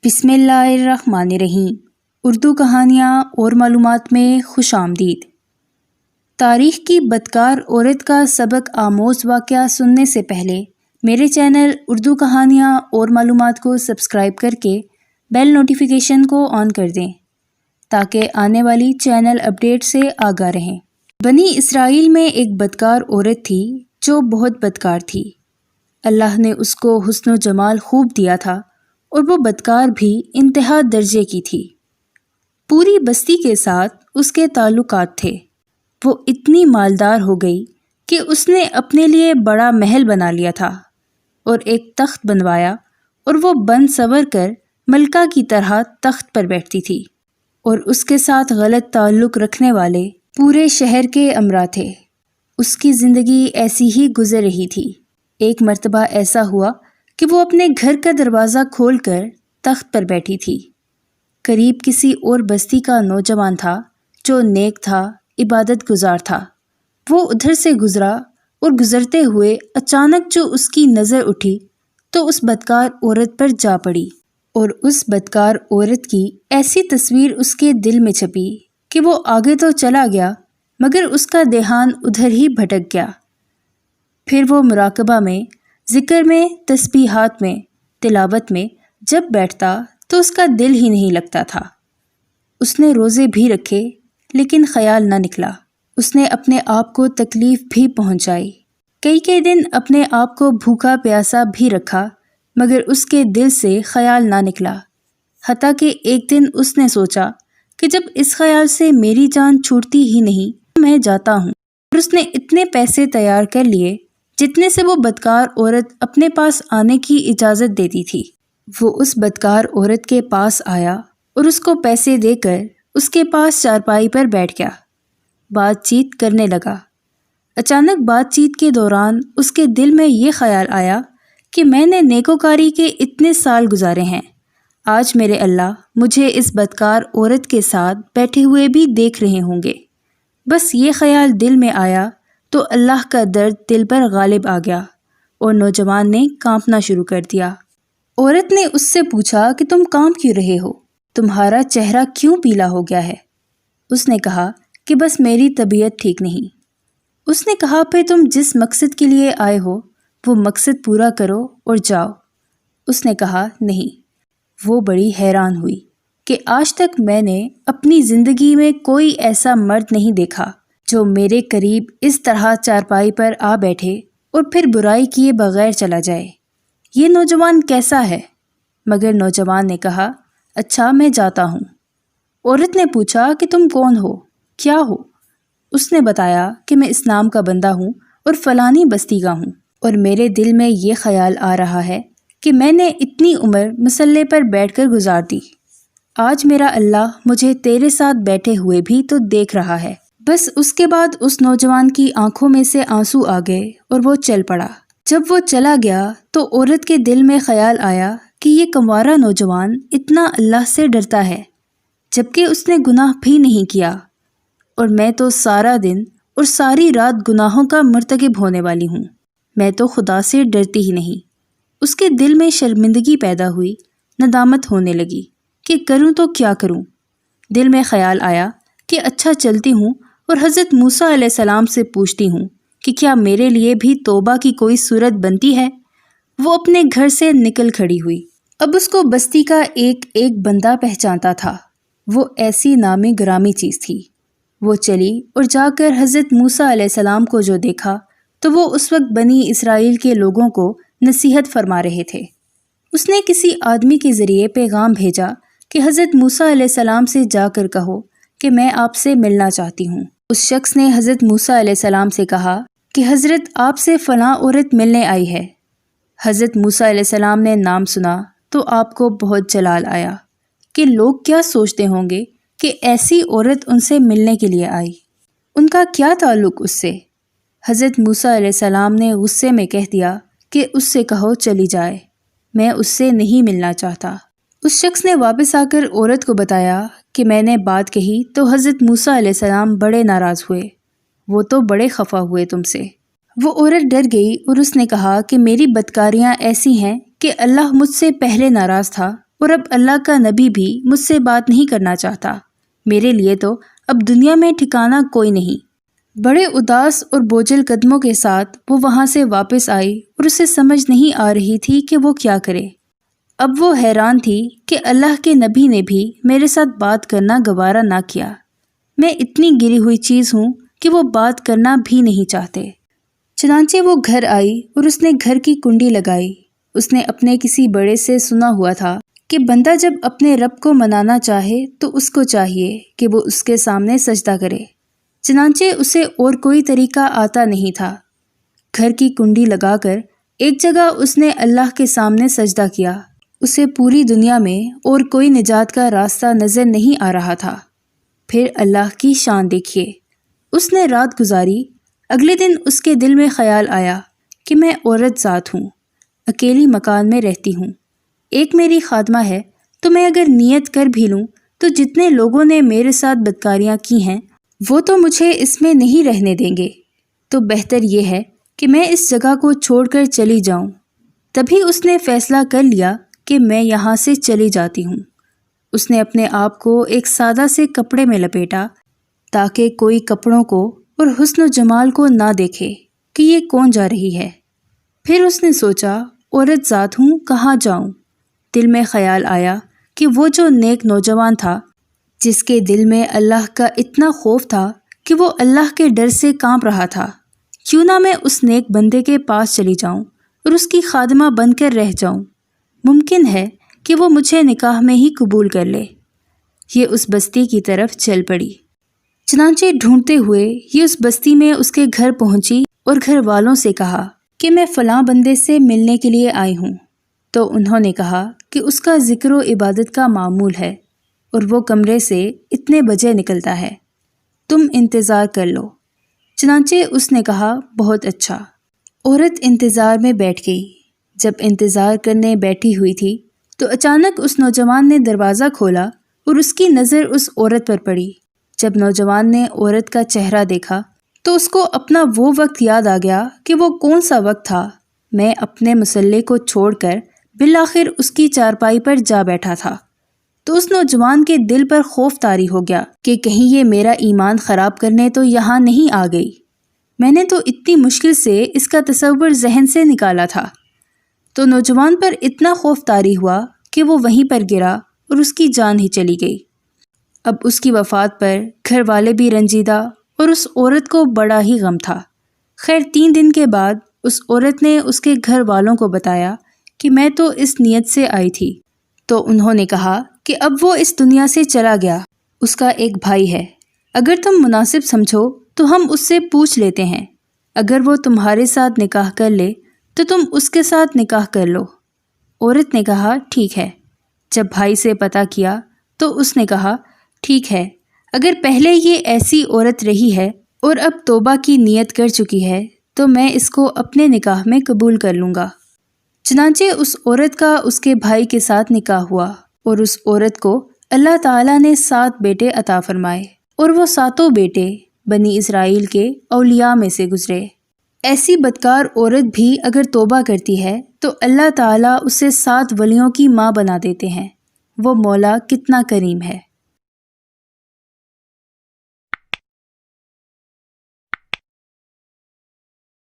بسم اللہ الرحمن الرحیم۔ اردو کہانیاں اور معلومات میں خوش آمدید۔ تاریخ کی بدکار عورت کا سبق آموز واقعہ سننے سے پہلے میرے چینل اردو کہانیاں اور معلومات کو سبسکرائب کر کے بیل نوٹیفیکیشن کو آن کر دیں تاکہ آنے والی چینل اپڈیٹ سے آگاہ رہیں۔ بنی اسرائیل میں ایک بدکار عورت تھی جو بہت بدکار تھی۔ اللہ نے اس کو حسن و جمال خوب دیا تھا اور وہ بدکار بھی انتہا درجے کی تھی۔ پوری بستی کے ساتھ اس کے تعلقات تھے۔ وہ اتنی مالدار ہو گئی کہ اس نے اپنے لیے بڑا محل بنا لیا تھا اور ایک تخت بنوایا اور وہ بن سنور کر ملکہ کی طرح تخت پر بیٹھتی تھی، اور اس کے ساتھ غلط تعلق رکھنے والے پورے شہر کے امراء تھے۔ اس کی زندگی ایسی ہی گزر رہی تھی۔ ایک مرتبہ ایسا ہوا کہ وہ اپنے گھر کا دروازہ کھول کر تخت پر بیٹھی تھی۔ قریب کسی اور بستی کا نوجوان تھا جو نیک تھا، عبادت گزار تھا۔ وہ ادھر سے گزرا اور گزرتے ہوئے اچانک جو اس کی نظر اٹھی تو اس بدکار عورت پر جا پڑی، اور اس بدکار عورت کی ایسی تصویر اس کے دل میں چھپی کہ وہ آگے تو چلا گیا مگر اس کا دھیان ادھر ہی بھٹک گیا۔ پھر وہ مراقبہ میں، ذکر میں، تسبیحات میں، تلاوت میں جب بیٹھتا تو اس کا دل ہی نہیں لگتا تھا۔ اس نے روزے بھی رکھے لیکن خیال نہ نکلا۔ اس نے اپنے آپ کو تکلیف بھی پہنچائی، کئی دن اپنے آپ کو بھوکا پیاسا بھی رکھا مگر اس کے دل سے خیال نہ نکلا، حتیٰ کہ ایک دن اس نے سوچا کہ جب اس خیال سے میری جان چھوٹتی ہی نہیں میں جاتا ہوں، اور اس نے اتنے پیسے تیار کر لیے جتنے سے وہ بدکار عورت اپنے پاس آنے کی اجازت دیتی تھی۔ وہ اس بدکار عورت کے پاس آیا اور اس کو پیسے دے کر اس کے پاس چارپائی پر بیٹھ گیا۔ بات چیت کرنے لگا۔ اچانک بات چیت کے دوران اس کے دل میں یہ خیال آیا کہ میں نے نیکوکاری کے اتنے سال گزارے ہیں، آج میرے اللہ مجھے اس بدکار عورت کے ساتھ بیٹھے ہوئے بھی دیکھ رہے ہوں گے۔ بس یہ خیال دل میں آیا تو اللہ کا درد دل پر غالب آ گیا اور نوجوان نے کانپنا شروع کر دیا۔ عورت نے اس سے پوچھا کہ تم کانپ کیوں رہے ہو؟ تمہارا چہرہ کیوں پیلا ہو گیا ہے؟ اس نے کہا کہ بس میری طبیعت ٹھیک نہیں۔ اس نے کہا پھر تم جس مقصد کے لیے آئے ہو وہ مقصد پورا کرو اور جاؤ۔ اس نے کہا نہیں۔ وہ بڑی حیران ہوئی کہ آج تک میں نے اپنی زندگی میں کوئی ایسا مرد نہیں دیکھا جو میرے قریب اس طرح چارپائی پر آ بیٹھے اور پھر برائی کیے بغیر چلا جائے۔ یہ نوجوان کیسا ہے؟ مگر نوجوان نے کہا اچھا میں جاتا ہوں۔ عورت نے پوچھا کہ تم کون ہو، کیا ہو؟ اس نے بتایا کہ میں اسلام کا بندہ ہوں اور فلانی بستی کا ہوں، اور میرے دل میں یہ خیال آ رہا ہے کہ میں نے اتنی عمر مصلے پر بیٹھ کر گزار دی، آج میرا اللہ مجھے تیرے ساتھ بیٹھے ہوئے بھی تو دیکھ رہا ہے۔ بس اس کے بعد اس نوجوان کی آنکھوں میں سے آنسو آ گئے اور وہ چل پڑا۔ جب وہ چلا گیا تو عورت کے دل میں خیال آیا کہ یہ کنوارا نوجوان اتنا اللہ سے ڈرتا ہے جبکہ اس نے گناہ بھی نہیں کیا، اور میں تو سارا دن اور ساری رات گناہوں کا مرتکب ہونے والی ہوں، میں تو خدا سے ڈرتی ہی نہیں۔ اس کے دل میں شرمندگی پیدا ہوئی، ندامت ہونے لگی کہ کروں تو کیا کروں۔ دل میں خیال آیا کہ اچھا چلتی ہوں اور حضرت موسیٰ علیہ السلام سے پوچھتی ہوں کہ کیا میرے لیے بھی توبہ کی کوئی صورت بنتی ہے۔ وہ اپنے گھر سے نکل کھڑی ہوئی۔ اب اس کو بستی کا ایک بندہ پہچانتا تھا۔ وہ ایسی نامی گرامی چیز تھی۔ وہ چلی اور جا کر حضرت موسیٰ علیہ السلام کو جو دیکھا تو وہ اس وقت بنی اسرائیل کے لوگوں کو نصیحت فرما رہے تھے۔ اس نے کسی آدمی کے ذریعے پیغام بھیجا کہ حضرت موسیٰ علیہ السلام سے جا کر کہو کہ میں آپ سے ملنا چاہتی ہوں۔ اس شخص نے حضرت موسیٰ علیہ السلام سے کہا کہ حضرت آپ سے فلاں عورت ملنے آئی ہے۔ حضرت موسیٰ علیہ السلام نے نام سنا تو آپ کو بہت جلال آیا کہ لوگ کیا سوچتے ہوں گے کہ ایسی عورت ان سے ملنے کے لیے آئی، ان کا کیا تعلق اس سے؟ حضرت موسیٰ علیہ السلام نے غصے میں کہہ دیا کہ اس سے کہو چلی جائے، میں اس سے نہیں ملنا چاہتا۔ اس شخص نے واپس آ کر عورت کو بتایا کہ میں نے بات کہی تو حضرت موسیٰ علیہ السلام بڑے ناراض ہوئے، وہ تو بڑے خفا ہوئے تم سے۔ وہ عورت ڈر گئی اور اس نے کہا کہ میری بدکاریاں ایسی ہیں کہ اللہ مجھ سے پہلے ناراض تھا اور اب اللہ کا نبی بھی مجھ سے بات نہیں کرنا چاہتا۔ میرے لیے تو اب دنیا میں ٹھکانہ کوئی نہیں۔ بڑے اداس اور بوجھل قدموں کے ساتھ وہ وہاں سے واپس آئی اور اسے سمجھ نہیں آ رہی تھی کہ وہ کیا کرے۔ اب وہ حیران تھی کہ اللہ کے نبی نے بھی میرے ساتھ بات کرنا گوارا نہ کیا۔ میں اتنی گری ہوئی چیز ہوں کہ وہ بات کرنا بھی نہیں چاہتے۔ چنانچہ وہ گھر آئی اور اس نے گھر کی کنڈی لگائی۔ اس نے اپنے کسی بڑے سے سنا ہوا تھا کہ بندہ جب اپنے رب کو منانا چاہے تو اس کو چاہیے کہ وہ اس کے سامنے سجدہ کرے۔ چنانچہ اسے اور کوئی طریقہ آتا نہیں تھا۔ گھر کی کنڈی لگا کر ایک جگہ اس نے اللہ کے سامنے سجدہ کیا۔ اسے پوری دنیا میں اور کوئی نجات کا راستہ نظر نہیں آ رہا تھا۔ پھر اللہ کی شان دیکھیے، اس نے رات گزاری۔ اگلے دن اس کے دل میں خیال آیا کہ میں عورت ذات ہوں، اکیلی مکان میں رہتی ہوں، ایک میری خادمہ ہے، تو میں اگر نیت کر بھی لوں تو جتنے لوگوں نے میرے ساتھ بدکاریاں کی ہیں وہ تو مجھے اس میں نہیں رہنے دیں گے، تو بہتر یہ ہے کہ میں اس جگہ کو چھوڑ کر چلی جاؤں۔ تبھی اس نے فیصلہ کر لیا کہ میں یہاں سے چلی جاتی ہوں۔ اس نے اپنے آپ کو ایک سادہ سے کپڑے میں لپیٹا تاکہ کوئی کپڑوں کو اور حسن و جمال کو نہ دیکھے کہ یہ کون جا رہی ہے۔ پھر اس نے سوچا، عورت ذات ہوں، کہاں جاؤں؟ دل میں خیال آیا کہ وہ جو نیک نوجوان تھا جس کے دل میں اللہ کا اتنا خوف تھا کہ وہ اللہ کے ڈر سے کانپ رہا تھا، کیوں نہ میں اس نیک بندے کے پاس چلی جاؤں اور اس کی خادمہ بن کر رہ جاؤں۔ ممکن ہے کہ وہ مجھے نکاح میں ہی قبول کر لے۔ یہ اس بستی کی طرف چل پڑی۔ چنانچہ ڈھونڈتے ہوئے یہ اس بستی میں اس کے گھر پہنچی اور گھر والوں سے کہا کہ میں فلاں بندے سے ملنے کے لیے آئی ہوں۔ تو انہوں نے کہا کہ اس کا ذکر و عبادت کا معمول ہے اور وہ کمرے سے اتنے بجے نکلتا ہے، تم انتظار کر لو۔ چنانچہ اس نے کہا، بہت اچھا۔ عورت انتظار میں بیٹھ گئی۔ جب انتظار کرنے بیٹھی ہوئی تھی تو اچانک اس نوجوان نے دروازہ کھولا اور اس کی نظر اس عورت پر پڑی۔ جب نوجوان نے عورت کا چہرہ دیکھا تو اس کو اپنا وہ وقت یاد آ گیا کہ وہ کون سا وقت تھا۔ میں اپنے مسلح کو چھوڑ کر بالآخر اس کی چارپائی پر جا بیٹھا تھا۔ تو اس نوجوان کے دل پر خوف طاری ہو گیا کہ کہیں یہ میرا ایمان خراب کرنے تو یہاں نہیں آ گئی۔ میں نے تو اتنی مشکل سے اس کا تصور ذہن سے نکالا تھا۔ تو نوجوان پر اتنا خوف طاری ہوا کہ وہ وہیں پر گرا اور اس کی جان ہی چلی گئی۔ اب اس کی وفات پر گھر والے بھی رنجیدہ اور اس عورت کو بڑا ہی غم تھا۔ خیر 3 دن کے بعد اس عورت نے اس کے گھر والوں کو بتایا کہ میں تو اس نیت سے آئی تھی۔ تو انہوں نے کہا کہ اب وہ اس دنیا سے چلا گیا، اس کا ایک بھائی ہے، اگر تم مناسب سمجھو تو ہم اس سے پوچھ لیتے ہیں، اگر وہ تمہارے ساتھ نکاح کر لے تو تم اس کے ساتھ نکاح کر لو۔ عورت نے کہا، ٹھیک ہے۔ جب بھائی سے پتہ کیا تو اس نے کہا، ٹھیک ہے، اگر پہلے یہ ایسی عورت رہی ہے اور اب توبہ کی نیت کر چکی ہے تو میں اس کو اپنے نکاح میں قبول کر لوں گا۔ چنانچہ اس عورت کا اس کے بھائی کے ساتھ نکاح ہوا اور اس عورت کو اللہ تعالیٰ نے 7 بیٹے عطا فرمائے اور وہ 7 بیٹے بنی اسرائیل کے اولیاء میں سے گزرے۔ ایسی بدکار عورت بھی اگر توبہ کرتی ہے تو اللہ تعالیٰ اسے 7 ولیوں کی ماں بنا دیتے ہیں۔ وہ مولا کتنا کریم ہے۔